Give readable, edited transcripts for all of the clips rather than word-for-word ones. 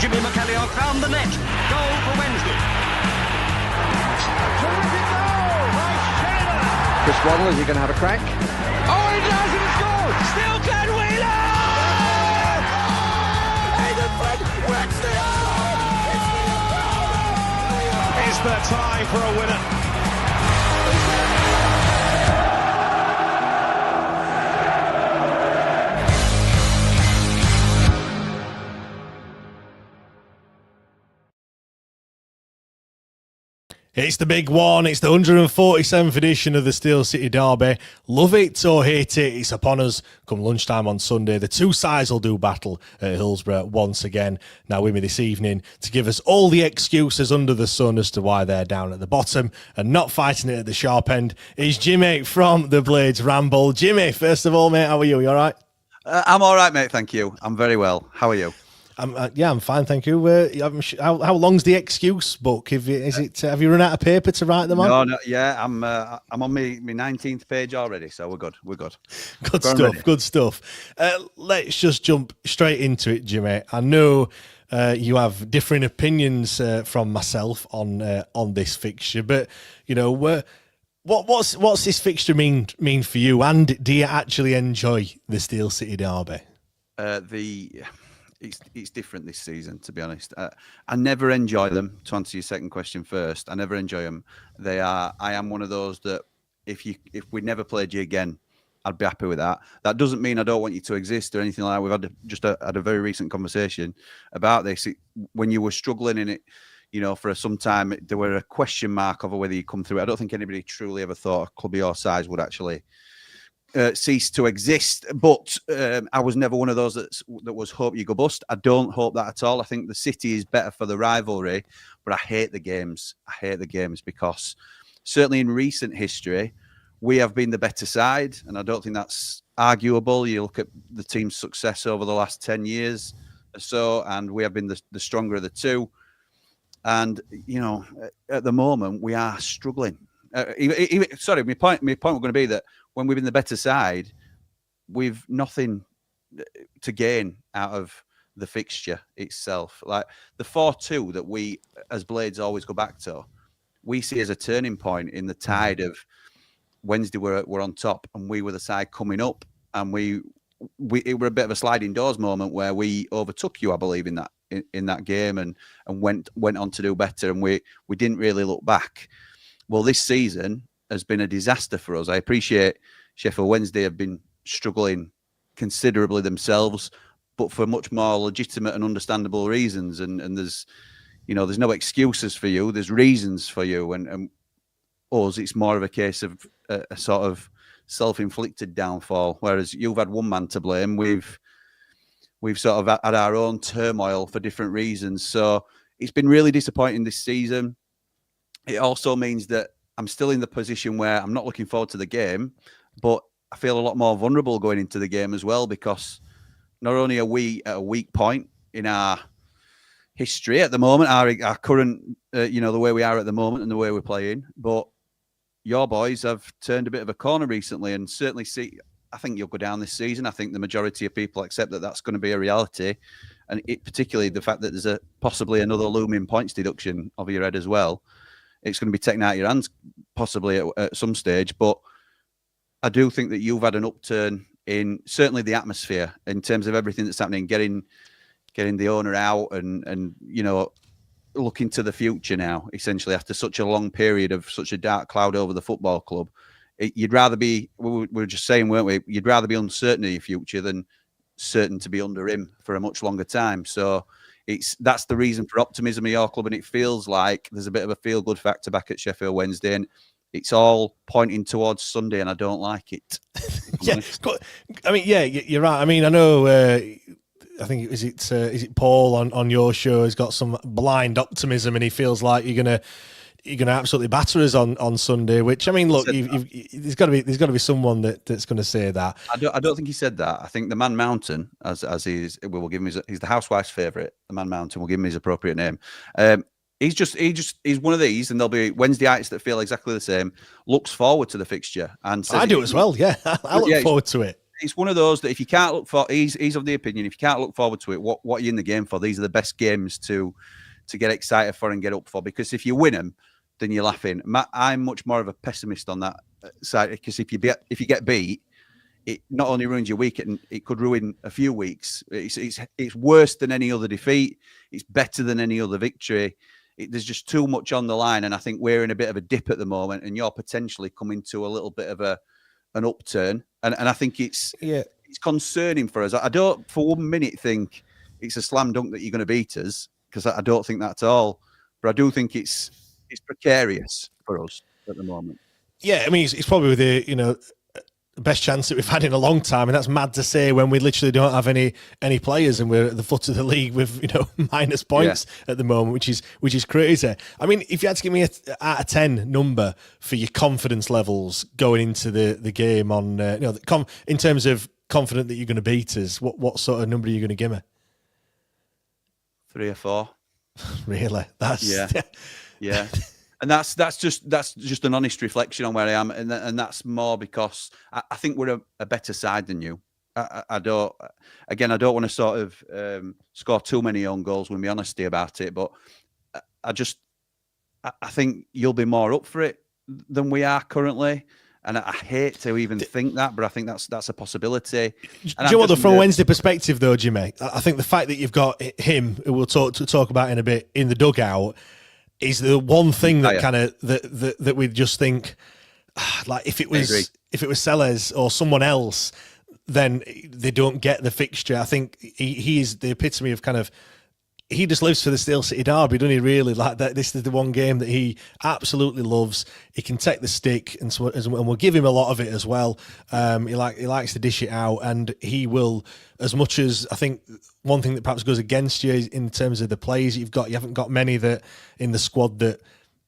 Jimmy McAllion found the net. Goal for Wednesday. Terrific goal by Sheridan. Chris Waddle, is he going to have a crack? Oh, he does, and he scores. Still Glenn Wheeler. Aidan Flynn works the Is there time for a winner? It's the big one. It's the 147th edition of the Steel City Derby. Love it or hate it, it's upon us come lunchtime on Sunday. The two sides will do battle at Hillsborough once again. Now with me this evening to give us all the excuses under the sun as to why they're down at the bottom and not fighting it at the sharp end is Jimmy from the Blades Ramble. Jimmy, first of all, mate, how are you? You all right? I'm all right, mate. Thank you. I'm very well. How are you? I'm fine, thank you. How long's the excuse book? Have you run out of paper to write them on? No, yeah, I'm on my 19th page already, so we're good. Good stuff. Let's just jump straight into it, Jimmy. I know you have differing opinions from myself on this fixture, but you know, what's this fixture mean for you? And do you actually enjoy the Steel City Derby? It's different this season, to be honest. I never enjoy them. To answer your second question first, I never enjoy them. I am one of those that if we never played you again, I'd be happy with that. That doesn't mean I don't want you to exist or anything like that. We've had a very recent conversation about this. When you were struggling in it, you know, for some time, there were a question mark over whether you come through. I don't think anybody truly ever thought a club of your size would actually cease to exist, but I was never one of those that was hope you go bust. I don't hope that at all. I think the city is better for the rivalry, but I hate the games. I hate the games because certainly in recent history, we have been the better side, and I don't think that's arguable. You look at the team's success over the last 10 years or so, and we have been the stronger of the two. And, you know, at the moment, we are struggling. Sorry, my point was going to be that when we've been the better side, we've nothing to gain out of the fixture itself. Like the 4-2 that we, as Blades, always go back to, we see as a turning point in the tide of Wednesday. We're on top, and we were the side coming up, and it were a bit of a sliding doors moment where we overtook you, I believe, in that game, and went on to do better, and we didn't really look back. Well, this season has been a disaster for us. I appreciate Sheffield Wednesday have been struggling considerably themselves, but for much more legitimate and understandable reasons. And there's no excuses for you. There's reasons for you. And us, it's more of a case of a sort of self-inflicted downfall. Whereas you've had one man to blame. We've sort of had our own turmoil for different reasons. So it's been really disappointing this season. It also means that I'm still in the position where I'm not looking forward to the game, but I feel a lot more vulnerable going into the game as well, because not only are we at a weak point in our history at the moment, our current, the way we are at the moment and the way we're playing, but your boys have turned a bit of a corner recently, and certainly I think you'll go down this season. I think the majority of people accept that that's going to be a reality, and particularly the fact that there's possibly another looming points deduction over your head as well. It's going to be taken out of your hands possibly at some stage. But I do think that you've had an upturn in certainly the atmosphere in terms of everything that's happening, getting the owner out and looking to the future now, essentially, after such a long period of such a dark cloud over the football club. You'd rather be, we were just saying, weren't we? You'd rather be uncertain of your future than certain to be under him for a much longer time. So that's the reason for optimism of your club, and it feels like there's a bit of a feel-good factor back at Sheffield Wednesday, and it's all pointing towards Sunday, and I don't like it. Yeah, I mean, yeah, you're right. I mean, I know. I think is it Paul on your show has got some blind optimism, and he feels like you're gonna absolutely batter us on Sunday. Which, I mean, look, there's got to be someone that's going to say that. I don't think he said that. I think the Man Mountain, as we will give him he's the housewife's favourite. The Man Mountain, will give him his appropriate name. He's one of these, and there'll be Wednesdayites that feel exactly the same. Looks forward to the fixture, and says I do as well. Yeah, I look forward to it. it's one of those that if you can't look for, he's of the opinion, if you can't look forward to it, what are you in the game for? These are the best games to get excited for and get up for, because if you win them, then you're laughing. I'm much more of a pessimist on that side, because if you get beat, it not only ruins your week, it could ruin a few weeks. It's worse than any other defeat. It's better than any other victory. There's just too much on the line, and I think we're in a bit of a dip at the moment, and you're potentially coming to a little bit of an upturn, and I think it's concerning for us. I don't for 1 minute think it's a slam dunk that you're going to beat us, because I don't think that at all. But I do think it's precarious for us at the moment. Yeah, I mean, it's probably the best chance that we've had in a long time, and that's mad to say when we literally don't have any players, and we're at the foot of the league with minus points at the moment, which is crazy. I mean, if you had to give me out of 10 number for your confidence levels going into the game on in terms of confident that you're going to beat us, what sort of number are you going to give me? 3 or 4. Really? That's yeah. And that's just an honest reflection on where I am, and that's more because I think we're a better side than you. I don't want to sort of score too many own goals with my honesty about it, but I think you'll be more up for it than we are currently. And I hate to even think that, but I think that's a possibility. Do you know what, from a Wednesday perspective, though, Jimmy? I think the fact that you've got him, who we'll talk about in a bit, in the dugout, is the one thing that kind of that we just think, like if it was Sellers or someone else, then they don't get the fixture. I think he is the epitome of kind of. He just lives for the Steel City Derby, doesn't he? Really, like that. This is the one game that he absolutely loves. He can take the stick, and we'll give him a lot of it as well. He likes to dish it out, and he will. As much as I think one thing that perhaps goes against you is in terms of the players you've got. You haven't got many that in the squad that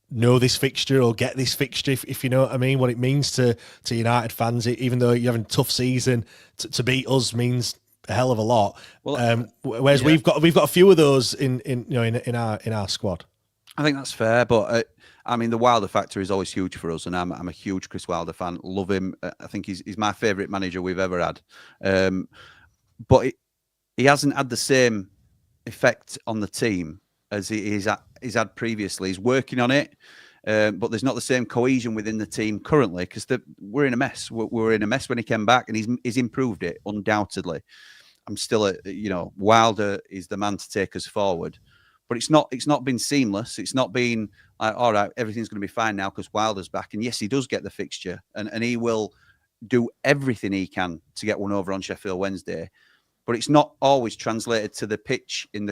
know this fixture or get this fixture. If you know what I mean, what it means to United fans, even though you're having a tough season, to beat us means a hell of a lot. Well, whereas we've got a few of those in our squad. I think that's fair, but I mean the Wilder factor is always huge for us, and I'm a huge Chris Wilder fan. Love him. I think he's my favourite manager we've ever had. But he hasn't had the same effect on the team as he's had previously. He's working on it. But there's not the same cohesion within the team currently, because we're in a mess. We're in a mess when he came back, and he's improved it undoubtedly. I'm still Wilder is the man to take us forward, but it's not been seamless. It's not been like, all right, everything's going to be fine now because Wilder's back. And yes, he does get the fixture, and he will do everything he can to get one over on Sheffield Wednesday, but it's not always translated to the pitch in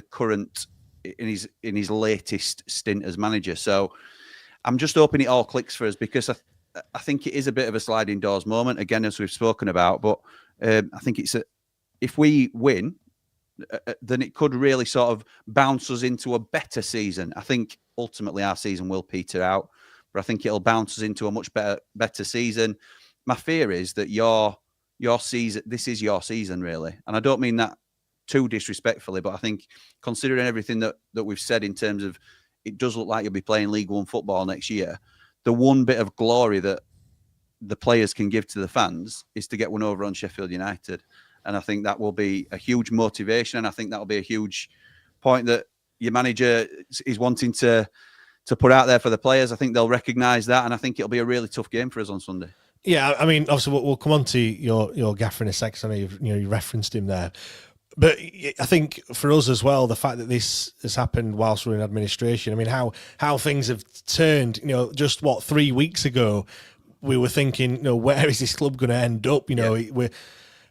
his latest stint as manager. So I'm just hoping it all clicks for us, because I think it is a bit of a sliding doors moment, again, as we've spoken about. But I think if we win, then it could really sort of bounce us into a better season. I think ultimately our season will peter out, but I think it'll bounce us into a much better season. My fear is that your season, this is your season, really. And I don't mean that too disrespectfully, but I think considering everything that we've said in terms of it does look like you'll be playing League One football next year, the one bit of glory that the players can give to the fans is to get one over on Sheffield United. And I think that will be a huge motivation. And I think that will be a huge point that your manager is wanting to put out there for the players. I think they'll recognise that. And I think it'll be a really tough game for us on Sunday. Yeah, I mean, obviously we'll come on to your gaffer in a second. I know you referenced him there. But I think for us as well, the fact that this has happened whilst we're in administration, I mean, how things have turned, just 3 weeks ago, we were thinking, where is this club going to end up?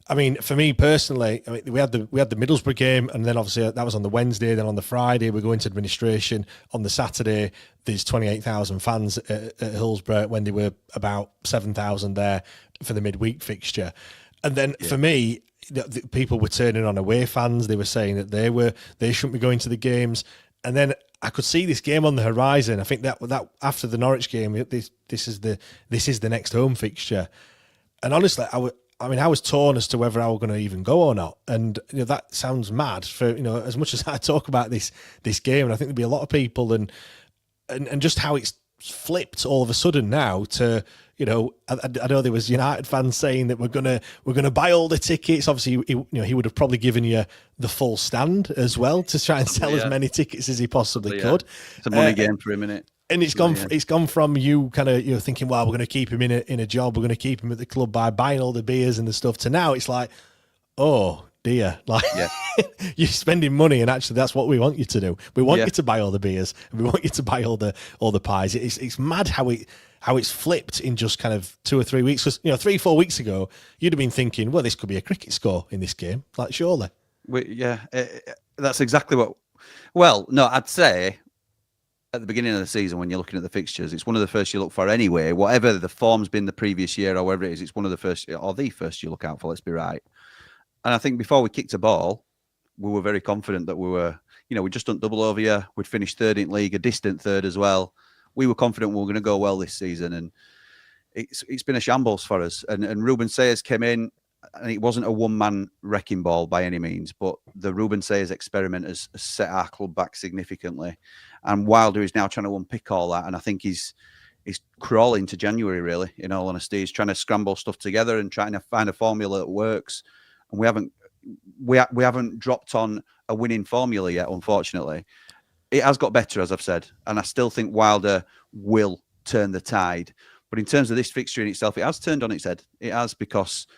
I mean, for me personally, we had the Middlesbrough game, and then obviously that was on the Wednesday. Then on the Friday, we go into administration. On the Saturday, there's 28,000 fans at Hillsborough when there were about 7,000 there for the midweek fixture. And then for me, the people were turning on away fans. They were saying that they shouldn't be going to the games. And then I could see this game on the horizon. I think that after the Norwich game, this is the next home fixture. And honestly, I was torn as to whether I was going to even go or not. And that sounds mad for as much as I talk about this game, and I think there'll be a lot of people and just how it's flipped all of a sudden now to I know there was United fans saying that we're gonna buy all the tickets. Obviously, he would have probably given you the full stand as well to try and sell as many tickets as he possibly could. It's a money game for him, innit? And it's gone from you kind of thinking, well, we're going to keep him in a job, we're going to keep him at the club by buying all the beers and the stuff, to now it's like, oh dear, like you're spending money, and actually that's what we want you to do. We want you to buy all the beers, and we want you to buy all the pies. It's mad how it's flipped in just kind of 2 or 3 weeks. Because 3-4 weeks ago, you'd have been thinking, well, this could be a cricket score in this game, like surely. That's exactly what. Well, no, I'd say at the beginning of the season, when you're looking at the fixtures, it's one of the first you look for anyway. Whatever the form's been the previous year or whatever it is, it's one of the first you look out for. Let's be right. And I think before we kicked a ball, we were very confident that we were, we'd just done double over you. We'd finished third in league, a distant third as well. We were confident we were going to go well this season, and it's been a shambles for us. And Ruben Sayers came in, and it wasn't a one-man wrecking ball by any means, but the Ruben Sayers experiment has set our club back significantly. And Wilder is now trying to unpick all that, and I think he's crawling to January, really, in all honesty. He's trying to scramble stuff together and trying to find a formula that works. And we haven't dropped on a winning formula yet, unfortunately. It has got better, as I've said, and I still think Wilder will turn the tide. But in terms of this fixture in itself, it has turned on its head. It has, because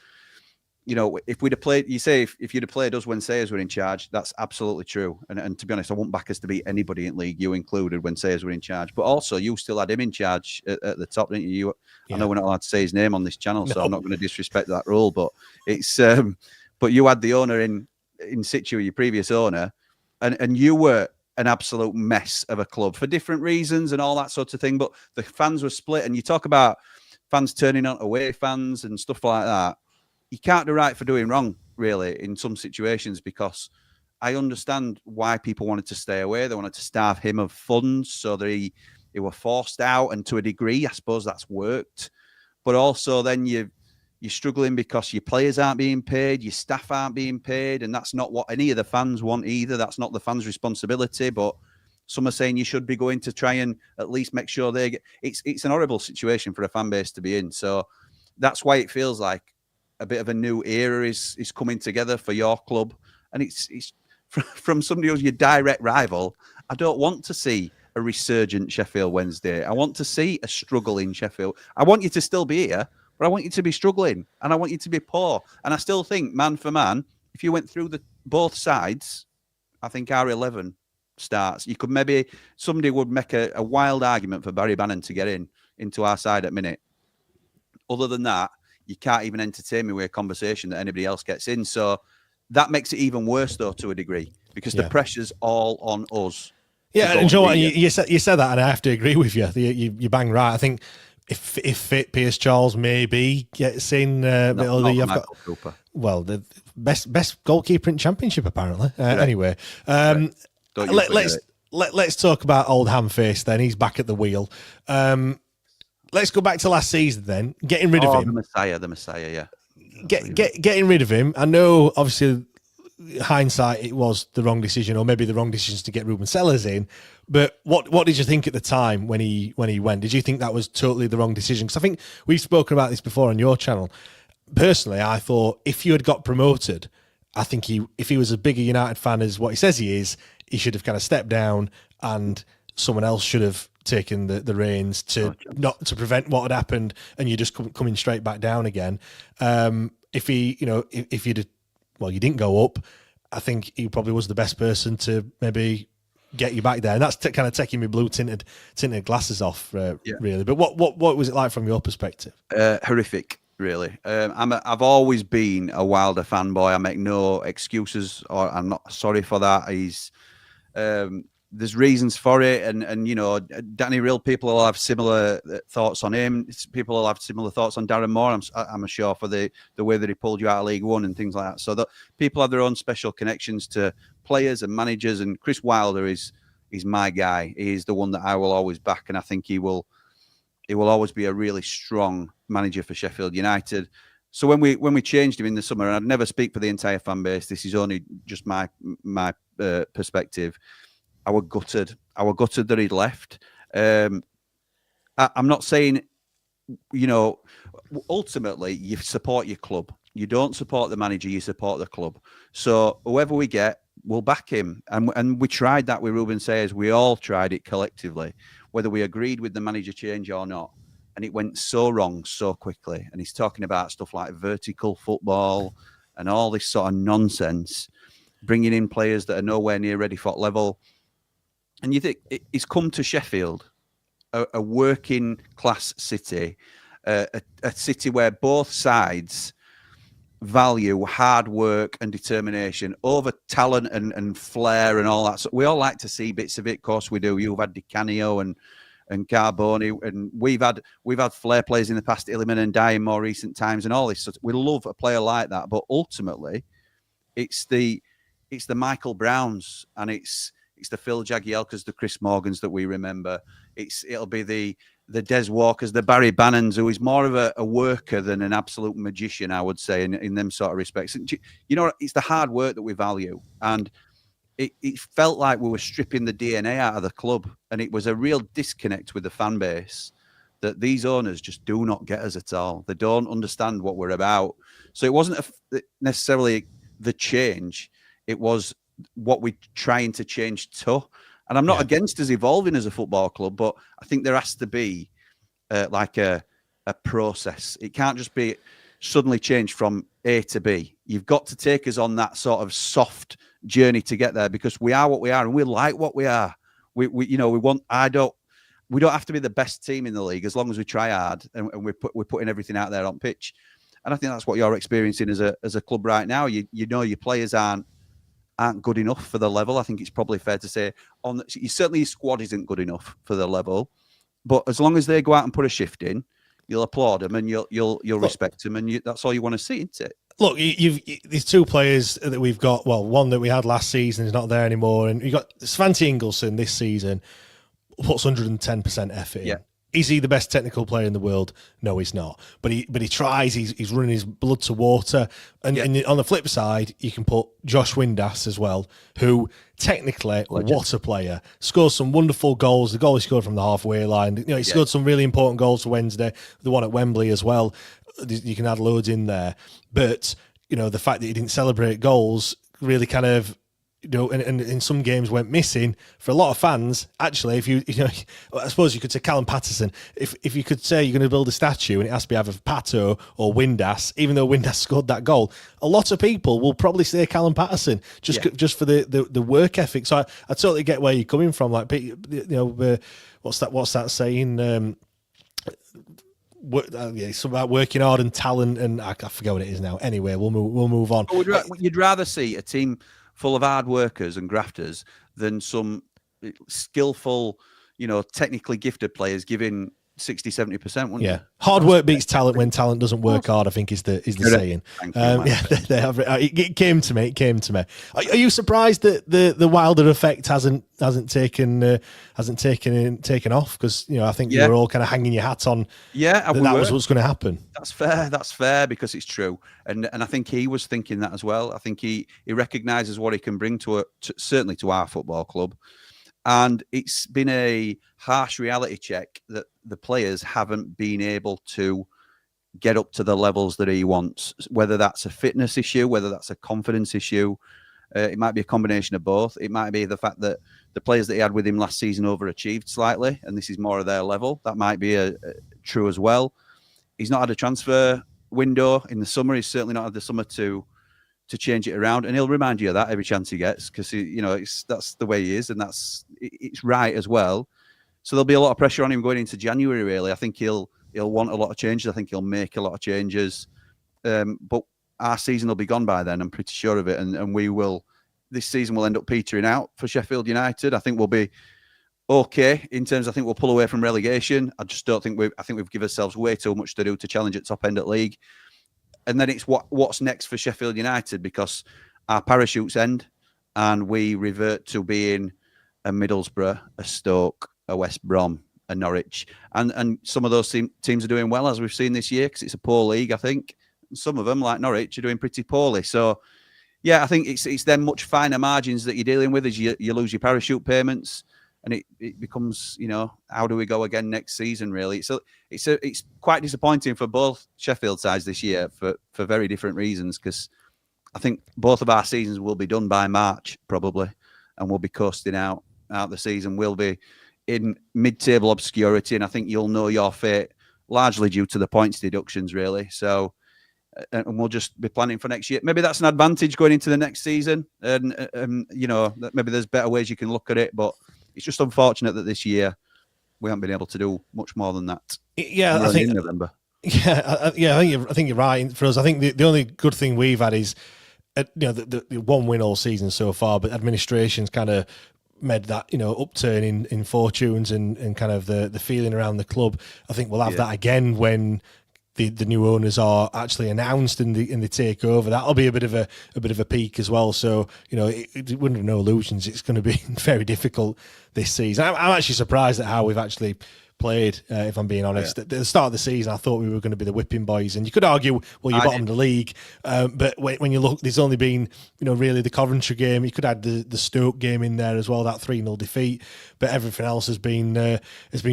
if we'd have played, if you'd have played us when Sayers were in charge, that's absolutely true. And to be honest, I wouldn't back us to beat anybody in league, you included, when Sayers were in charge. But also, you still had him in charge at the top, didn't you? I know we're not allowed to say his name on this channel, so I'm not going to disrespect that rule. But it's but you had the owner in situ, your previous owner, and you were an absolute mess of a club for different reasons and all that sort of thing. But the fans were split, and you talk about fans turning on away fans and stuff like that. You can't do right for doing wrong, really, in some situations, because I understand why people wanted to stay away. They wanted to starve him of funds, so they were forced out, and to a degree, I suppose that's worked. But also then you're struggling because your players aren't being paid, your staff aren't being paid, and that's not what any of the fans want either. That's not the fans' responsibility, but some are saying you should be going to try and at least make sure they get... It's an horrible situation for a fan base to be in, so that's why it feels like a bit of a new era is coming together for your club. And it's from somebody who's your direct rival. I don't want to see a resurgent Sheffield Wednesday. I want to see a struggle in Sheffield. I want you to still be here, but I want you to be struggling, and I want you to be poor. And I still think, man for man, if you went through both sides, I think our 11 starts. You could somebody would make a wild argument for Barry Bannon to get into our side at minute. Other than that, you can't even entertain me with a conversation that anybody else gets in. So that makes it even worse, though, to a degree, because the pressure's all on us. Yeah, and Joe, you said that, and I have to agree with you. You bang right. I think if fit, Piers Charles maybe gets in. The best goalkeeper in Championship, apparently. Anyway, let's talk about old Hamface then. He's back at the wheel. Let's go back to last season then. Getting rid of him. The Messiah, yeah. Getting rid of him. I know, obviously, hindsight, it was the wrong decision, or maybe the wrong decisions to get Ruben Sellers in. But what did you think at the time when he went? Did you think that was totally the wrong decision? Because I think we've spoken about this before on your channel. Personally, I thought if you had got promoted, I think if he was a bigger United fan as what he says he is, he should have kind of stepped down, and someone else should have taken the reins to prevent what had happened, and you just coming straight back down again. If you didn't go up, I think he probably was the best person to maybe get you back there, and that's kind of taking me blue tinted glasses off, really. But what was it like from your perspective? Horrific, really. I've always been a Wilder fanboy. I make no excuses, or I'm not sorry for that. There's reasons for it, and Danny Rill, people will have similar thoughts on him. People will have similar thoughts on Darren Moore. I'm sure, for the way that he pulled you out of League One and things like that. So that people have their own special connections to players and managers. And Chris Wilder is my guy. He's the one that I will always back, and I think he will always be a really strong manager for Sheffield United. So when we changed him in the summer, and I'd never speak for the entire fan base, this is only just my perspective. I was gutted. I was gutted that he'd left. I'm not saying you know, ultimately you support your club. You don't support the manager, you support the club. So whoever we get, we'll back him. And we tried that with Ruben Sayers. We all tried it collectively, whether we agreed with the manager change or not. And it went so wrong so quickly. And he's talking about stuff like vertical football and all this sort of nonsense, bringing in players that are nowhere near ready for level. And you think it's come to Sheffield, a working class city, a city where both sides value hard work and determination over talent and flair and all that. So we all like to see bits of it. Of course we do. You've had Di Canio and Carboni, and we've had flair players in the past, Illiman and Dye in more recent times, and all this. So we love a player like that. But ultimately, it's the Michael Browns and it's the Phil Jagielkas, the Chris Morgans that we remember. It'll be the Des Walkers, the Barry Bannons, who is more of a worker than an absolute magician, I would say, in them sort of respects. You know, it's the hard work that we value. And it felt like we were stripping the DNA out of the club. And it was a real disconnect with the fan base that these owners just do not get us at all. They don't understand what we're about. So it wasn't necessarily the change. It was what we're trying to change to. And I'm not against us evolving as a football club, but I think there has to be like a process. It can't just be suddenly change from A to B. You've got to take us on that sort of soft journey to get there, because we are what we are and we like what we are. We don't have to be the best team in the league as long as we try hard and we're putting everything out there on pitch. And I think that's what you're experiencing as a club right now. You know your players aren't good enough for the level. I think it's probably fair to say certainly your squad isn't good enough for the level. But as long as they go out and put a shift in, you'll applaud them and you'll respect them, and that's all you want to see, isn't it? Look, these two players that we've got. Well, one that we had last season is not there anymore, and you got Svante Ingolson this season puts 110% effort in. Yeah. Is he the best technical player in the world? No, he's not. But he tries. He's running his blood to water. And on the flip side, you can put Josh Windass as well, who technically, what a player. Scores some wonderful goals. The goal he scored from the halfway line. You know, he scored some really important goals for Wednesday. The one at Wembley as well. You can add loads in there. But, you know, the fact that he didn't celebrate goals really kind of, you know, and in some games went missing for a lot of fans. Actually, if you know, I suppose you could say Callum Patterson. If you could say you're going to build a statue and it has to be either Pato or Windass, even though Windass scored that goal, a lot of people will probably say Callum Patterson just for the work ethic. So I totally get where you're coming from. Like, you know, what's that saying? It's about working hard and talent, and I forget what it is now. Anyway, we'll move on. You'd rather see a team full of hard workers and grafters than some skillful, you know, technically gifted players giving 60-70%, wouldn't you? Hard work beats talent when talent doesn't work hard, I think is the saying. They have, it came to me. Are you surprised that the Wilder effect hasn't taken off? Because, you know, I think you were all kind of hanging your hat on that was what's going to happen. That's fair because it's true. And I think he was thinking that as well. I think he recognises what he can bring certainly to our football club. And it's been a harsh reality check that the players haven't been able to get up to the levels that he wants, whether that's a fitness issue, whether that's a confidence issue. It might be a combination of both. It might be the fact that the players that he had with him last season overachieved slightly, and this is more of their level. That might be true as well. He's not had a transfer window in the summer. He's certainly not had the summer to change it around, and he'll remind you of that every chance he gets, because that's the way he is, and it's right as well. So there'll be a lot of pressure on him going into January. Really, I think he'll want a lot of changes. I think he'll make a lot of changes, but our season will be gone by then. I'm pretty sure of it, and we will. This season will end up petering out for Sheffield United. I think we'll be okay in terms. I think we'll pull away from relegation. I just don't think I think we've given ourselves way too much to do to challenge at top end at league. And then it's what's next for Sheffield United, because our parachutes end and we revert to being a Middlesbrough, a Stoke, a West Brom, a Norwich. And some of those teams are doing well, as we've seen this year, because it's a poor league, I think. And some of them, like Norwich, are doing pretty poorly. So, yeah, I think it's them much finer margins that you're dealing with as you lose your parachute payments. and it becomes, how do we go again next season? Really, so it's quite disappointing for both Sheffield sides this year for very different reasons. Because I think both of our seasons will be done by March probably, and we'll be coasting out the season. We'll be in mid-table obscurity, and I think you'll know your fate largely due to the points deductions, really. So, and we'll just be planning for next year. Maybe that's an advantage going into the next season, and maybe there's better ways you can look at it. But it's just unfortunate that this year we haven't been able to do much more than that. Yeah, I think in November. Yeah, I think you're right. For us, I think the only good thing we've had is, the one win all season so far, but administration's kind of made that upturn in fortunes and kind of the feeling around the club. I think we'll have that again when the new owners are actually announced and they take over. That'll be a bit of a peak as well. So it wouldn't have no illusions. It's going to be very difficult this season. I'm actually surprised at how we've actually played, if I'm being honest. At the start of the season, I thought we were going to be the whipping boys, and you could argue, well, you're bottom of the league, but when you look, there's only been, really the Coventry game. You could add the Stoke game in there as well, that 3-0 defeat, but everything else has been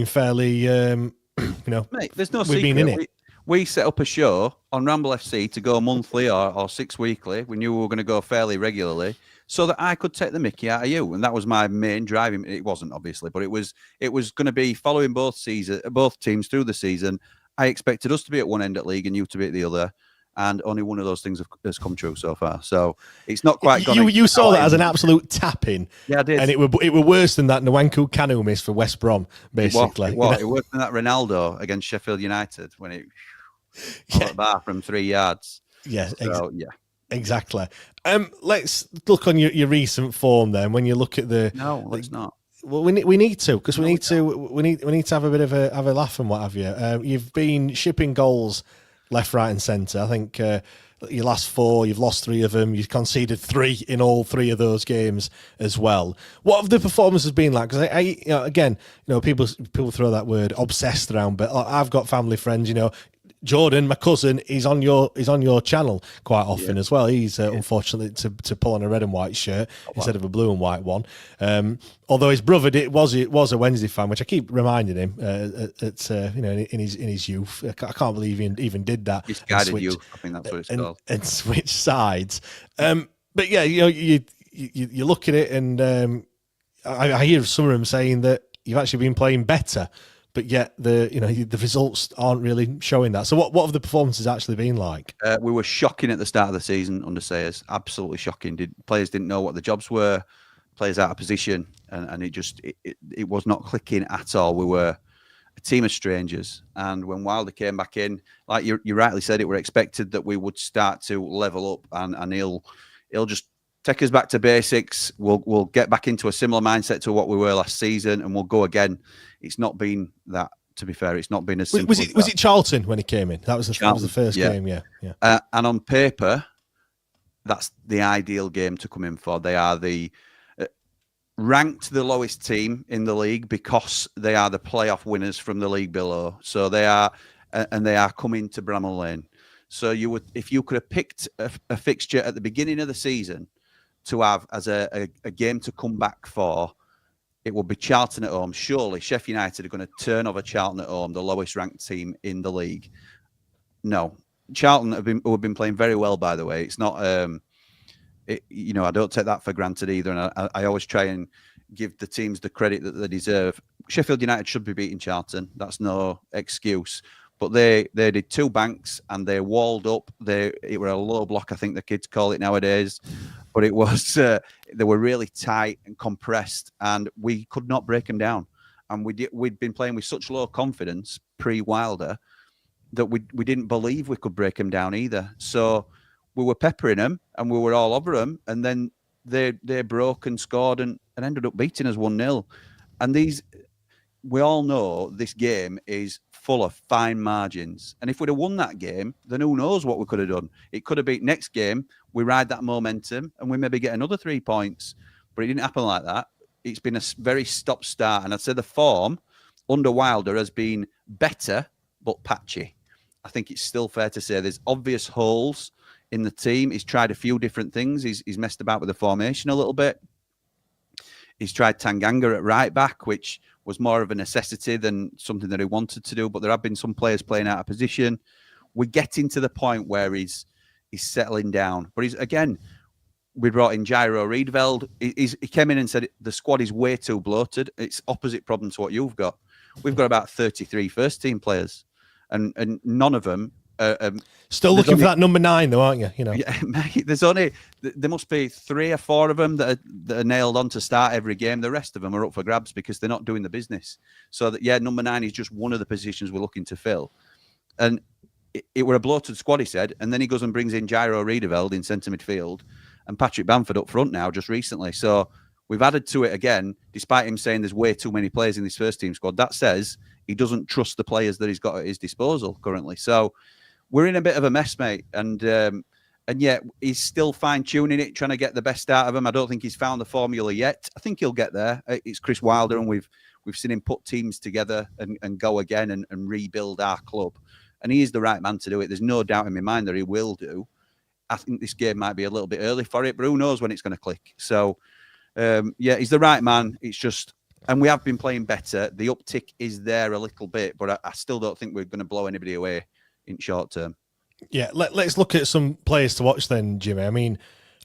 fairly, Mate, there's no we've secret. Been in it. We set up a show on Ramble FC to go monthly or 6 weekly. We knew we were going to go fairly regularly, so that I could take the mickey out of you, and that was my main driving. It wasn't obviously, but it was going to be following both teams through the season. I expected us to be at one end at league and you to be at the other, and only one of those things has come true so far. So it's not quite. You saw that as an absolute tapping. Yeah, I did, and it were worse than that Nwanku Kanu miss for West Brom. Basically, it was worse than that Ronaldo against Sheffield United when it the bar from 3 yards. Yeah, yeah. Exactly. Let's look on your recent form then. When you look at no, let's not. Well, we need to, because we need to have a bit of a laugh and what have you. You've been shipping goals left, right, and centre. I think your last 4, you've lost 3 of them. You've conceded 3 in all 3 of those games as well. What have the performances been like? Because again, people throw that word obsessed around, but I've got family friends, Jordan, my cousin, is on your channel quite often as well. He's unfortunately to pull on a red and white shirt instead of a blue and white one. Although his brother was a Wednesday fan, which I keep reminding him in his youth. I can't believe he even did that. He's guided youth. I think that's what it's called. And switch sides. But yeah, you look at it, and I hear some of them saying that you've actually been playing better. But yet the results aren't really showing that. So what have the performances actually been like? We were shocking at the start of the season under Sayers. Absolutely shocking. Players didn't know what the jobs were. Players out of position, and it was not clicking at all. We were a team of strangers. And when Wilder came back in, like you rightly said, it were expected that we would start to level up, and he'll just take us back to basics. We'll get back into a similar mindset to what we were last season, and we'll go again. It's not been that, to be fair. It's not been as simple. Was it Charlton when he came in? That was the first game, yeah. And on paper, that's the ideal game to come in for. They are the ranked the lowest team in the league because they are the playoff winners from the league below. So they are coming to Bramall Lane. So if you could have picked a fixture at the beginning of the season to have as a game to come back for, it would be Charlton at home. Surely Sheffield United are going to turn over Charlton at home, the lowest ranked team in the league. No, Charlton have been playing very well, by the way. It's not, I don't take that for granted either. And I always try and give the teams the credit that they deserve. Sheffield United should be beating Charlton. That's no excuse. But they did 2 banks and they walled up. It were a low block, I think the kids call it nowadays. But it was they were really tight and compressed, and we could not break them down. And we'd been playing with such low confidence pre-Wilder that we didn't believe we could break them down either. So we were peppering them and we were all over them, and then they broke and scored and ended up beating us 1-0. And we all know this game is full of fine margins. And if we'd have won that game, then who knows what we could have done. It could have been next game, we ride that momentum and we maybe get another 3 points. But it didn't happen like that. It's been a very stop-start. And I'd say the form under Wilder has been better, but patchy. I think it's still fair to say there's obvious holes in the team. He's tried a few different things. He's messed about with the formation a little bit. He's tried Tanganga at right back, which was more of a necessity than something that he wanted to do. But there have been some players playing out of position. We're getting to the point where he's settling down. But we brought in Jairo Riedveld. He came in and said the squad is way too bloated. It's opposite problem to what you've got. We've got about 33 first-team players, and none of them. Still looking for that number 9, though, aren't you? Yeah, mate. There must be 3 or 4 of them that are nailed on to start every game. The rest of them are up for grabs because they're not doing the business. So number 9 is just one of the positions we're looking to fill, and it were a bloated squad, he said, and then he goes and brings in Jairo Riedveld in centre midfield and Patrick Bamford up front now just recently. So we've added to it again, despite him saying there's way too many players in this first team squad. That says he doesn't trust the players that he's got at his disposal currently. So we're in a bit of a mess, mate. And yet he's still fine-tuning it, trying to get the best out of them. I don't think he's found the formula yet. I think he'll get there. It's Chris Wilder, and we've seen him put teams together and go again and rebuild our club. And he is the right man to do it. There's no doubt in my mind that he will do. I think this game might be a little bit early for it, but who knows when it's going to click. So, he's the right man. It's just, and we have been playing better. The uptick is there a little bit, but I still don't think we're going to blow anybody away in short term. Yeah, let's look at some players to watch then, Jimmy. I mean,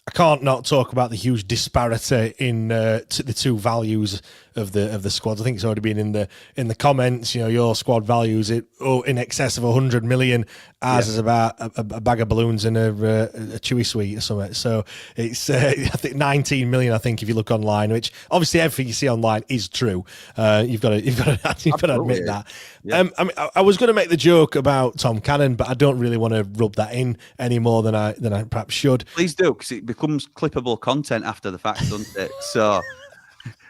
I can't not talk about the huge disparity in the 2 values of the squads. I think it's already been in the comments. Your squad values it in excess of 100 million. Ours is about a bag of balloons and a chewy sweet or something. So it's I think 19 million. I think if you look online, which obviously everything you see online is true. You've got to admit that. Yeah. I was going to make the joke about Tom Cannon, but I don't really want to rub that in any more than I perhaps should. Please do, because it becomes clippable content after the fact, doesn't it?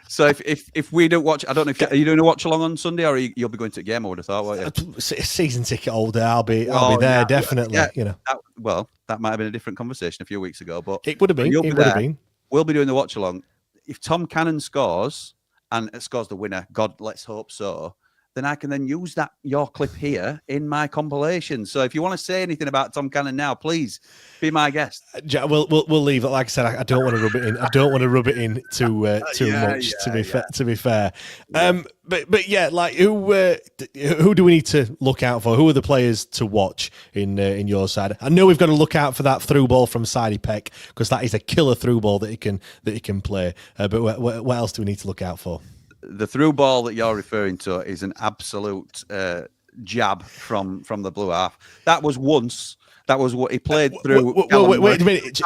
So if we don't watch, I don't know if are you doing a watch along on Sunday, or you'll be going to a game, I would have thought, won't you? Season ticket holder, I'll be there definitely. Yeah. That might have been a different conversation a few weeks ago, but it would have been. We'll be doing the watch along. If Tom Cannon scores and scores the winner, God, let's hope so, then I can use your clip here in my compilation. So if you want to say anything about Tom Cannon now, please be my guest. We'll leave it. Like I said, I don't want to rub it in. I don't want to rub it in too much. To be fair. But yeah, like who do we need to look out for? Who are the players to watch in your side? I know we've got to look out for that through ball from Sidey Peck, because that is a killer through ball that he can play. But what else do we need to look out for? The through ball that you're referring to is an absolute jab from the blue half. That was what he played through. Wait a minute.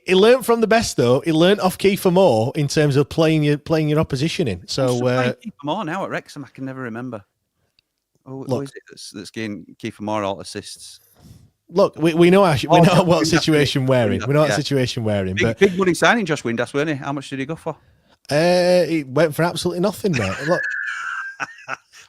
He learned from the best, though. He learned off Kiefer Moore in terms of playing your opposition in. So Kiefer Moore now at Wrexham, I can never remember. Who is it that's getting Kiefer Moore all assists? Look, we know what situation we're in. We know what situation we're in. Big money signing, Josh Windass, weren't he? How much did he go for? He went for absolutely nothing, mate. Look.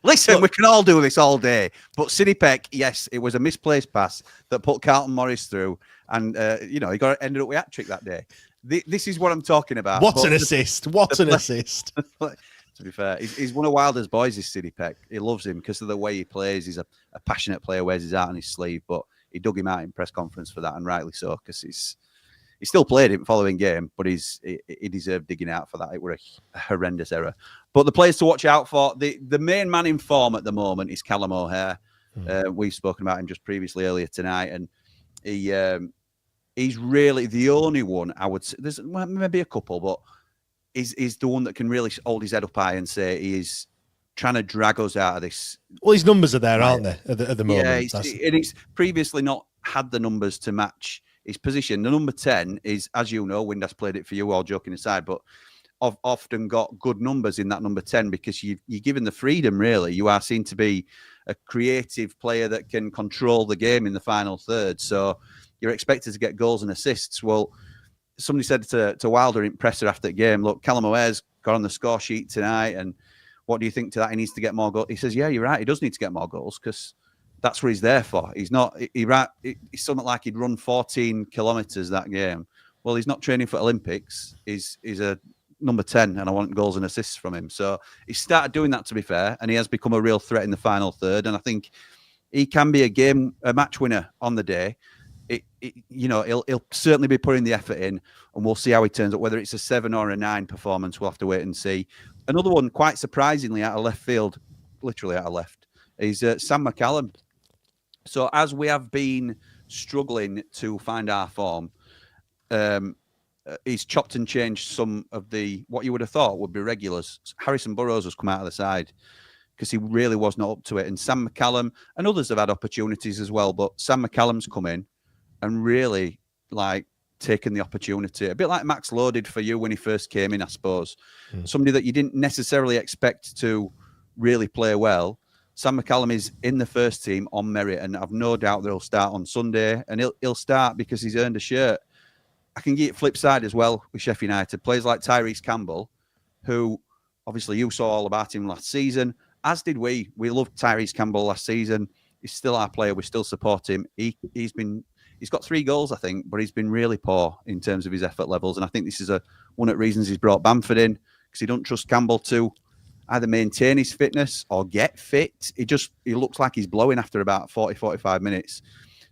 Listen, we can all do this all day, but Sidney Peck, yes, it was a misplaced pass that put Carlton Morris ended up with a hat-trick that day. This is what I'm talking about. What an assist! To be fair, he's one of Wilder's boys, is Sidney Peck. He loves him because of the way he plays. He's a passionate player, wears his heart on his sleeve, but he dug him out in press conference for that, and rightly so, because he still played him following game, but he deserved digging out for that. It were a horrendous error. But the players to watch out for, the main man in form at the moment is Callum O'Hare. We've spoken about him just previously earlier tonight, and he's really the only one, I would say. There's maybe a couple, but he's the one that can really hold his head up high and say he is trying to drag us out of this. Well, his numbers are there, aren't they, at the moment? Yeah, and he's previously not had the numbers to match his position. The number 10 is, as you know, Windass played it for you, all joking aside, but I've often got good numbers in that number 10 because you're given the freedom, really. You are seen to be a creative player that can control the game in the final third. So you're expected to get goals and assists. Well, somebody said to Wilder in presser after the game, look, Callum O'Hare's got on the score sheet tonight, and what do you think to that? He needs to get more goals. He says, yeah, you're right. He does need to get more goals because that's what he's there for. He's not. He's something like he'd run 14 kilometres that game. Well, he's not training for Olympics. He's a number 10, and I want goals and assists from him. So he started doing that, to be fair, and he has become a real threat in the final third. And I think he can be a match winner on the day. he'll certainly be putting the effort in, and we'll see how he turns up. Whether it's a 7 or a 9 performance, we'll have to wait and see. Another one, quite surprisingly, out of left field, literally out of left, is Sam McCallum. So as we have been struggling to find our form, he's chopped and changed some of what you would have thought would be regulars. Harrison Burrows has come out of the side because he really was not up to it. And Sam McCallum and others have had opportunities as well, but Sam McCallum's come in and really taken the opportunity. A bit like Max Lowe did for you when he first came in, I suppose. Somebody that you didn't necessarily expect to really play well. Sam McCallum is in the first team on merit, and I've no doubt that he'll start on Sunday, and he'll start because he's earned a shirt. I can get flip side as well with Sheffield United. Players like Tyrese Campbell, who obviously you saw all about him last season, as did we. We loved Tyrese Campbell last season. He's still our player. We still support him. He's got 3 goals, I think, but he's been really poor in terms of his effort levels. And I think this is one of the reasons he's brought Bamford in, because he don't trust Campbell to either maintain his fitness or get fit. He looks like he's blowing after about 40, 45 minutes.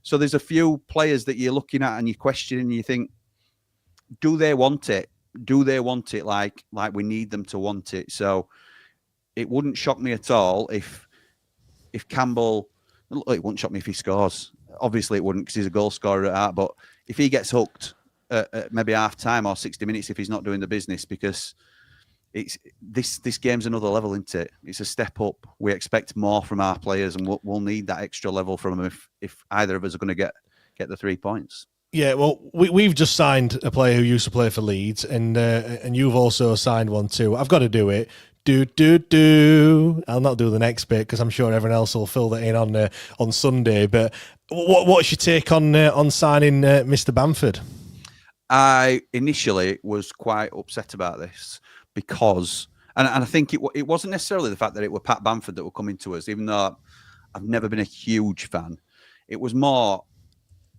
So there's a few players that you're looking at and you're questioning and you think, do they want it? Do they want it like we need them to want it? So it wouldn't shock me at all if Campbell, it wouldn't shock me if he scores. Obviously it wouldn't, because he's a goal scorer at heart, but if he gets hooked at maybe half time or 60 minutes if he's not doing the business, because this game's another level, isn't it? It's a step up. We expect more from our players, and we'll need that extra level from them if either of us are going to get the 3 points. Yeah, well, we've just signed a player who used to play for Leeds, and you've also signed one too. I've got to do it. I'll not do the next bit because I'm sure everyone else will fill that in on Sunday. But what's your take on signing Mr. Bamford? I initially was quite upset about this because, and I think it wasn't necessarily the fact that it were Pat Bamford that were coming to us, even though I've never been a huge fan. It was more,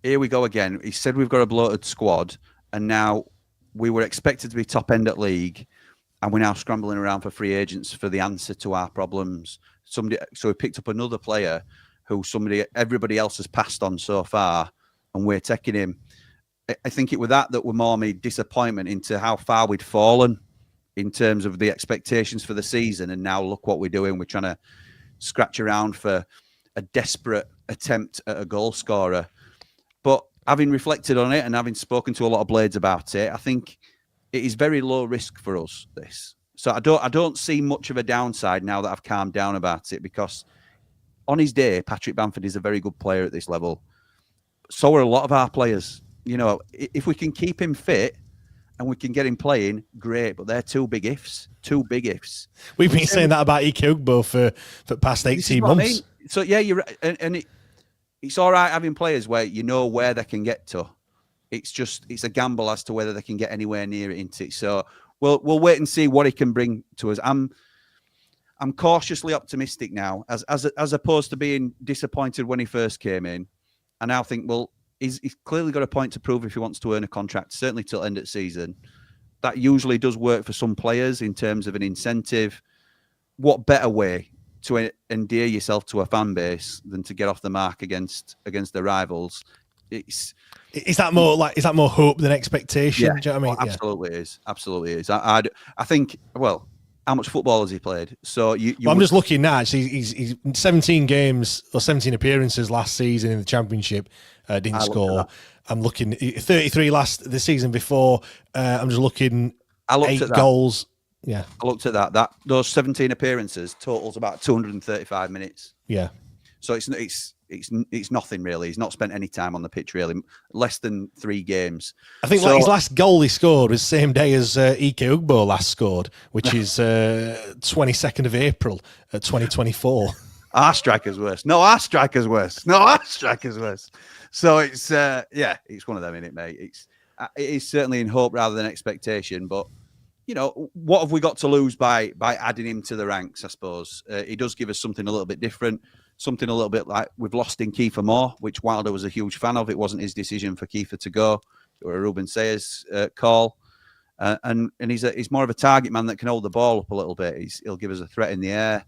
here we go again. He said we've got a bloated squad, and now we were expected to be top end at league, and we're now scrambling around for free agents for the answer to our problems. So we picked up another player who everybody else has passed on so far, and we're taking him. I think it was that were more me disappointment into how far we'd fallen in terms of the expectations for the season, and now look what we're doing. We're trying to scratch around for a desperate attempt at a goal scorer. But having reflected on it and having spoken to a lot of Blades about it, I think it is very low risk for us, this. So I don't see much of a downside now that I've calmed down about it, because on his day, Patrick Bamford is a very good player at this level. So are a lot of our players. You know, if we can keep him fit and we can get him playing, great. But they're 2 big ifs. 2 big ifs. We've been saying that about Ikugbo for past 18 months. I mean. So yeah, you're right. And it's all right having players where you know where they can get to. It's a gamble as to whether they can get anywhere near it, isn't it? So we'll wait and see what he can bring to us. I'm cautiously optimistic now, as opposed to being disappointed when he first came in. I now think, well, he's clearly got a point to prove if he wants to earn a contract, certainly till end of season. That usually does work for some players in terms of an incentive. What better way to endear yourself to a fan base than to get off the mark against the rivals? Is that more hope than expectation? Yeah, do you know what I mean? Absolutely is. Absolutely is. I think, well, how much football has he played? So I'm just looking now. Actually, he's 17 games or 17 appearances last season in the Championship. Didn't score. I'm looking 33 the season before. I'm just looking. 8 goals. Yeah, I looked at that. Those 17 appearances totals about 235 minutes. Yeah. So it's nothing really. He's not spent any time on the pitch really. Less than 3 games. I think his last goal he scored was the same day as Ike Ugbo last scored, which is 22nd of April 2024. Our striker's worse. No, our striker's worse. So it's it's one of them, innit, mate? It is certainly in hope rather than expectation, but you know, what have we got to lose by adding him to the ranks, I suppose? He does give us something a little bit different, something a little bit like we've lost in Kiefer Moore, which Wilder was a huge fan of. It wasn't his decision for Kiefer to go. It was Ruben Sayers' call. And he's more of a target man that can hold the ball up a little bit. He'll give us a threat in the air.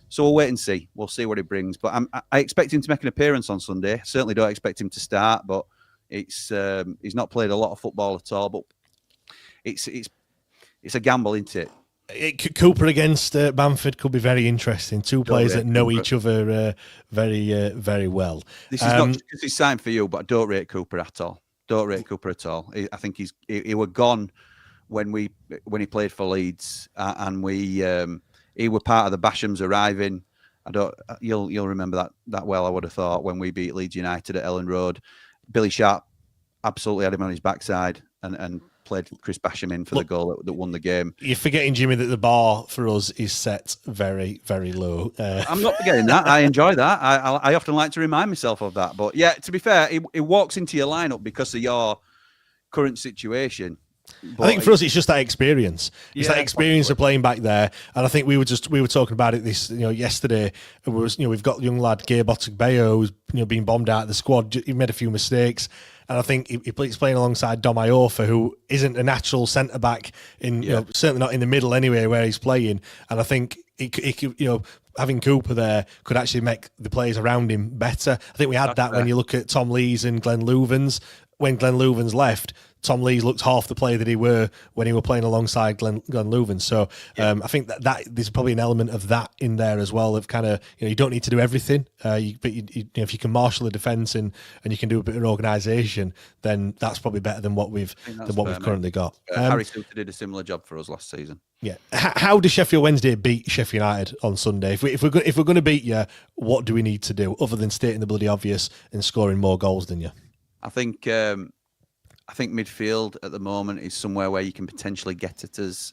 So we'll wait and see. We'll see what he brings. But I expect him to make an appearance on Sunday. Certainly don't expect him to start, but He's not played a lot of football at all, but it's a gamble, isn't it? Cooper against Bamford could be very interesting. Two players that know each other very well. This is not just because he's signed for you, but I don't rate Cooper at all. Don't rate Cooper at all. I think he were gone when he played for Leeds, and he were part of the Bashams arriving. You'll remember that well. I would have thought when we beat Leeds United at Ellen Road, Billy Sharp absolutely had him on his backside and played Chris Basham in for the goal that won the game. You're forgetting, Jimmy, that the bar for us is set very, very low. I'm not forgetting that. I enjoy that. I often like to remind myself of that. But yeah, to be fair, it walks into your lineup because of your current situation. But I think for us, it's just that experience. It's that experience of playing back there, and I think we were talking about it yesterday. We've got young lad Gabe Otegbeyo who's been bombed out of the squad. He made a few mistakes, and I think he's playing alongside Dom Iorfa, who isn't a natural centre back certainly not in the middle anyway where he's playing. And I think having Cooper there could actually make the players around him better. I think we had that when you look at Tom Lees and Glenn Louvens. When Glenn Louvens left, Tom Lees looked half the player that he were when he were playing alongside Glenn Louvens. So I think that there's probably an element of that in there as well. Of kind of you don't need to do everything, but if you can marshal the defence and you can do a bit of organisation, then that's probably better than what we've currently got. Harry Souter did a similar job for us last season. Yeah. How does Sheffield Wednesday beat Sheffield United on Sunday? If we're going to beat you, what do we need to do other than stating the bloody obvious and scoring more goals than you? I think midfield at the moment is somewhere where you can potentially get at us.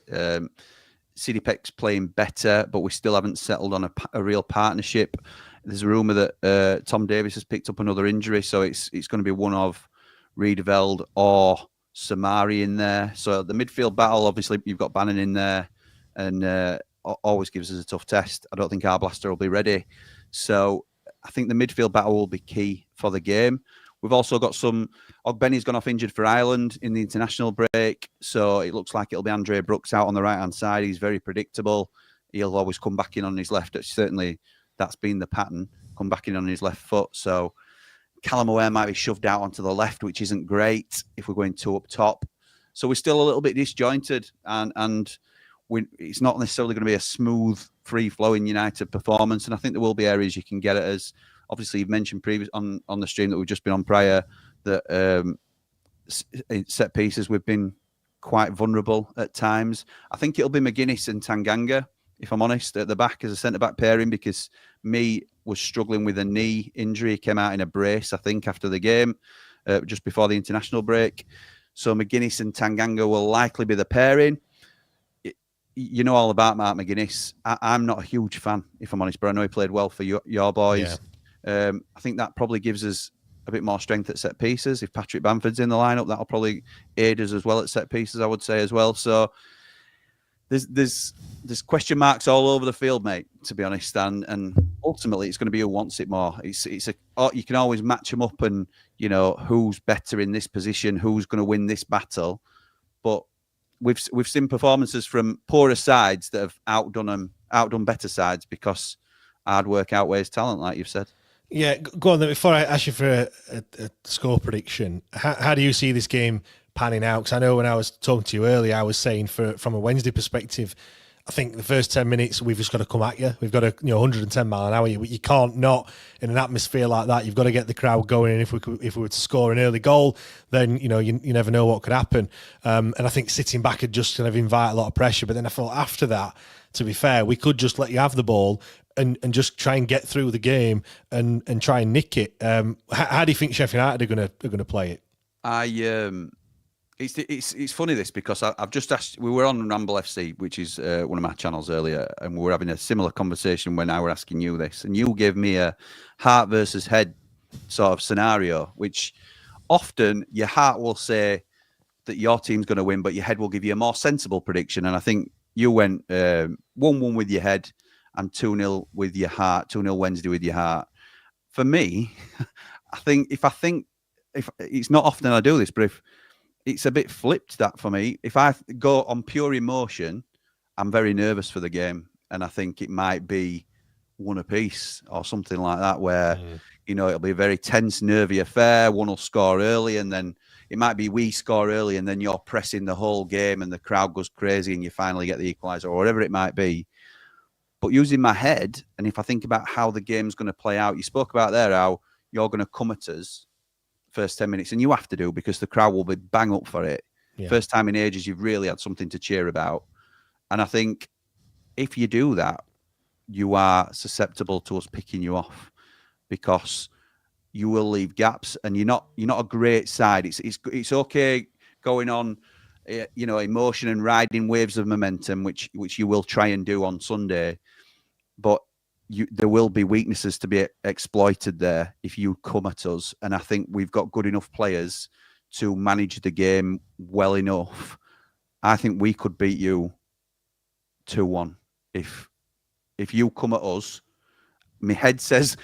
CDPEC's playing better, but we still haven't settled on a real partnership. There's a rumour that Tom Davies has picked up another injury, so it's going to be one of Riedeveld or Samari in there. So the midfield battle, obviously, you've got Bannon in there, and always gives us a tough test. I don't think Arblaster will be ready. So I think the midfield battle will be key for the game. We've also got Ogbenny's gone off injured for Ireland in the international break. So it looks like it'll be Andre Brooks out on the right-hand side. He's very predictable. He'll always come back in on his left. Certainly that's been the pattern, come back in on his left foot. So Callum Aware might be shoved out onto the left, which isn't great if we're going two up top. So we're still a little bit disjointed and it's not necessarily going to be a smooth, free-flowing United performance. And I think there will be areas you can get at us. Obviously, you've mentioned previous on the stream that we've just been on prior that set pieces we've been quite vulnerable at times. I think it'll be McGuinness and Tanganga, if I'm honest, at the back as a centre-back pairing because me was struggling with a knee injury. He came out in a brace, I think, after the game, just before the international break. So McGuinness and Tanganga will likely be the pairing. You know all about Mark McGuinness. I'm not a huge fan, if I'm honest, but I know he played well for your boys. Yeah. I think that probably gives us a bit more strength at set pieces. If Patrick Bamford's in the lineup, that'll probably aid us as well at set pieces, I would say as well. So there's question marks all over the field, mate, to be honest. And ultimately, it's going to be who wants it more. You can always match them up and, who's better in this position, who's going to win this battle. But we've seen performances from poorer sides that have outdone better sides because hard work outweighs talent, like you've said. Yeah, go on then. Before I ask you for a score prediction, how do you see this game panning out? Because I know when I was talking to you earlier, I was saying from a Wednesday perspective, I think the first 10 minutes we've just got to come at you. We've got to 110 mile an hour. You can't not in an atmosphere like that. You've got to get the crowd going. And if we were to score an early goal, then you never know what could happen. And I think sitting back would just kind of invite a lot of pressure. But then I thought after that, to be fair, we could just let you have the ball and just try and get through the game and try and nick it. How do you think Sheffield United are going to play it? It's funny this because I've just asked. We were on Ramble FC, which is one of my channels earlier, and we were having a similar conversation when I were asking you this, and you gave me a heart versus head sort of scenario, which often your heart will say that your team's going to win, but your head will give you a more sensible prediction. And I think you went 1-1 with your head and 2-0 with your heart, 2-0 Wednesday with your heart. For me, I think if it's not often I do this, but if it's a bit flipped that for me, if I go on pure emotion, I'm very nervous for the game. And I think it might be one apiece or something like that, where it'll be a very tense, nervy affair. One will score early, and then it might be we score early, and then you're pressing the whole game, and the crowd goes crazy, and you finally get the equaliser or whatever it might be. But using my head, and if I think about how the game's going to play out, you spoke about there how you're going to come at us first 10 minutes, and you have to do, because the crowd will be bang up for it. Yeah. First time in ages you've really had something to cheer about. And I think if you do that, you are susceptible to us picking you off, because you will leave gaps, and you're not a great side. It's okay going on, emotion and riding waves of momentum, which you will try and do on Sunday, but there will be weaknesses to be exploited there if you come at us. And I think we've got good enough players to manage the game well enough. I think we could beat you 2-1 if you come at us. My head says,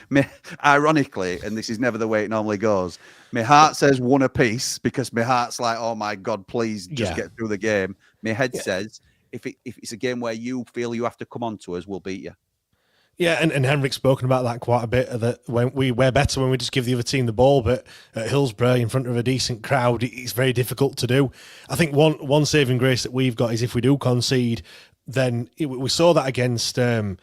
ironically, and this is never the way it normally goes, my heart says one apiece, because my heart's like, oh my God, please just get through the game. My head says, if it's a game where you feel you have to come on to us, we'll beat you. Yeah, and Henrik's spoken about that quite a bit, that when we're better when we just give the other team the ball, but at Hillsborough, in front of a decent crowd, it's very difficult to do. I think one saving grace that we've got is if we do concede, then we saw that against, I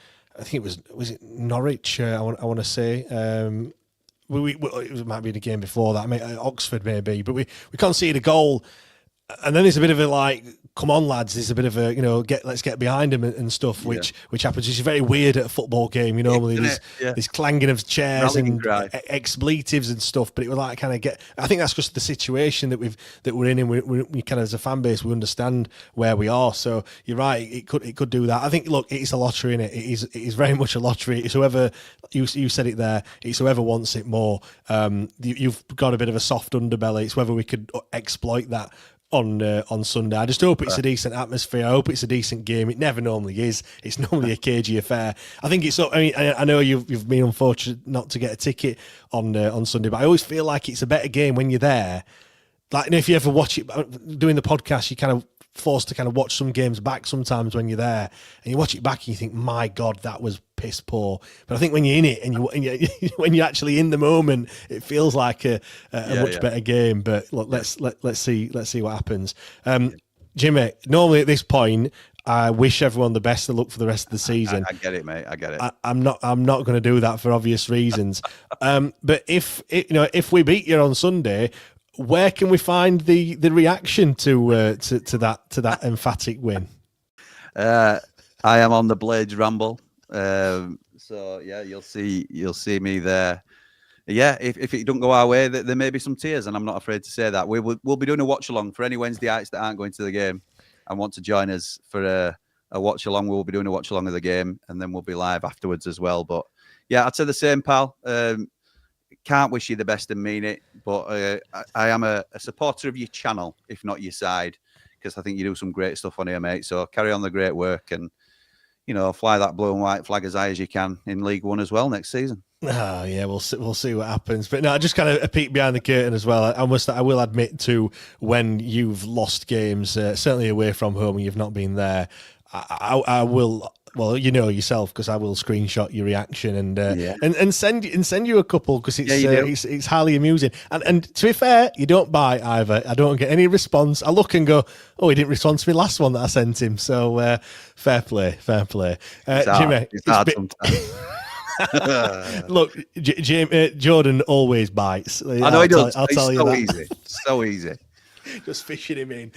think was it Norwich, I want to say. It might be the game before that, Oxford maybe, but we conceded a goal, and then there's a bit of a like, come on lads, there's a bit of a, let's get behind him and stuff, which happens. It's very weird at a football game, normally there's clanging of chairs and expletives and stuff, but it was like kind of I think that's just the situation that we're in, and we kind of, as a fan base, we understand where we are. So you're right, it could do that. I think, look, it's a lottery, innit? It is very much a lottery. It's whoever, you said it there, it's whoever wants it more. You've got a bit of a soft underbelly. It's whether we could exploit that on Sunday. I just hope it's a decent atmosphere. I hope it's a decent game. It never normally is. It's normally a cagey affair. I think it's. I mean, I know you've been unfortunate not to get a ticket on Sunday, but I always feel like it's a better game when you're there. Like, if you ever watch it doing the podcast, you kind of forced to kind of watch some games back sometimes when you're there, and you watch it back and you think, my God, that was piss poor. But I think when you're in it and you when you're actually in the moment, it feels like a much better game. But look, let's see what happens. Jimmy, normally at this point, I wish everyone the best of luck for the rest of the season. I get it, mate. I get it. I'm not going to do that for obvious reasons. But if we beat you on Sunday, where can we find the reaction to that emphatic win? I am on the Blades Ramble, so yeah, you'll see me there. Yeah, if it don't go our way, there may be some tears, and I'm not afraid to say that. We'll be doing a watch along for any Wednesdayites that aren't going to the game and want to join us for a watch along. We'll be doing a watch along of the game, and then we'll be live afterwards as well. But yeah, I'd say the same, pal. Can't wish you the best and mean it, but I am a supporter of your channel, if not your side, because I think you do some great stuff on here, mate. So carry on the great work, and fly that blue and white flag as high as you can in League One as well next season. Oh yeah, we'll see what happens. But no, just kind of a peek behind the curtain as well. I will admit to, when you've lost games, certainly away from home, and you've not been there, I will. Well, yourself, because I will screenshot your reaction and send you a couple, because it's highly amusing. And to be fair, you don't bite either. I don't get any response. I look and go, oh, he didn't respond to me last one that I sent him. So fair play. Jimmy, it's hard sometimes. Look, Jordan always bites. I know he does. I'll tell you that. Easy, so easy. Just fishing him in.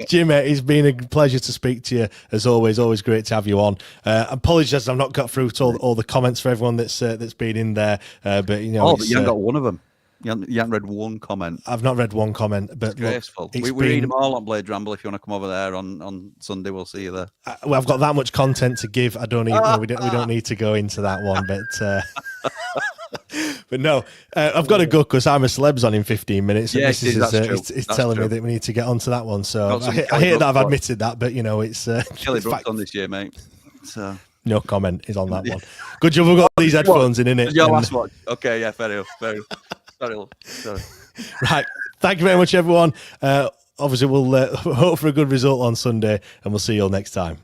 Jimmy, it's been a pleasure to speak to you as always. Always great to have you on. Apologies, I've not got through to all the comments for everyone that's been in there. But but you haven't got one of them. You haven't read one comment. I've not read one comment, but disgraceful. We read them all on Blade Ramble. If you want to come over there on Sunday, we'll see you there. Well, I've got that much content to give. I don't need. We don't need to go into that one, but. But no, I've got to go because I'm a celebs on in 15 minutes. And it's telling me that we need to get onto that one. So I hate that I've admitted that, but it's Kelly Brooks on this year, mate. So no comment is on that one. Good job, we've got these headphones in it. Your last one. Okay, yeah, fair enough. Sorry. Right. Thank you very much, everyone. Obviously, we'll hope for a good result on Sunday, and we'll see you all next time.